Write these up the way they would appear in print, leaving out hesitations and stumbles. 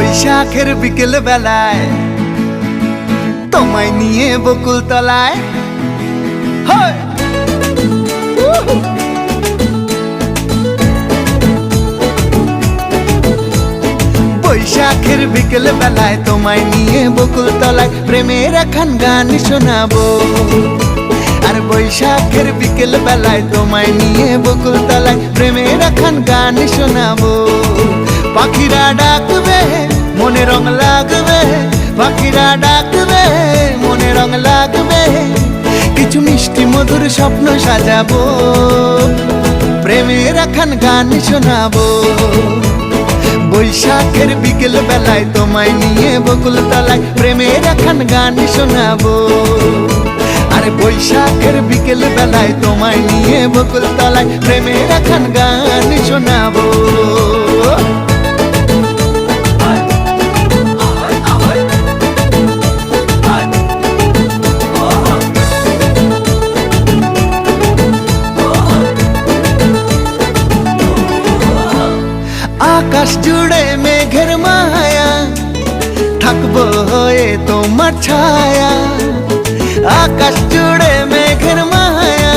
বৈশাখের বিকেল বেলায় তোমায় নিয়ে বকুল তলায় বৈশাখের বিকেল বেলায় তোমায় নিয়ে বকুল তলায় প্রেমের একখান গান শোনাবো। আর বৈশাখের বিকেল বেলায় তোমায় নিয়ে বকুল তলায় প্রেমের একখান গান শোনাবো। পাখিরা ডাকবে মনে রং লাগবে, পাখিরা ডাকবে মনে রং লাগবে, কিছু মিষ্টি মধুর স্বপ্ন সাজাবো, প্রেমের একখান গান শোনাবো। বৈশাখের বিকেল বেলায় তোমায় নিয়ে বকুল তলায় প্রেমের একখান গান শোনাবো। আরে বৈশাখের বিকেল বেলায় তোমায় নিয়ে বকুল তলায় প্রেমের একখান গান শোনাবো। আকাশ জুড়ে মেঘের মায়া, থাকবো হয়ে তোমার ছায়া। আকাশ জুড়ে মেঘের মায়া,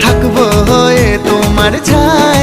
থাকবো হয়ে তোমার ছায়া।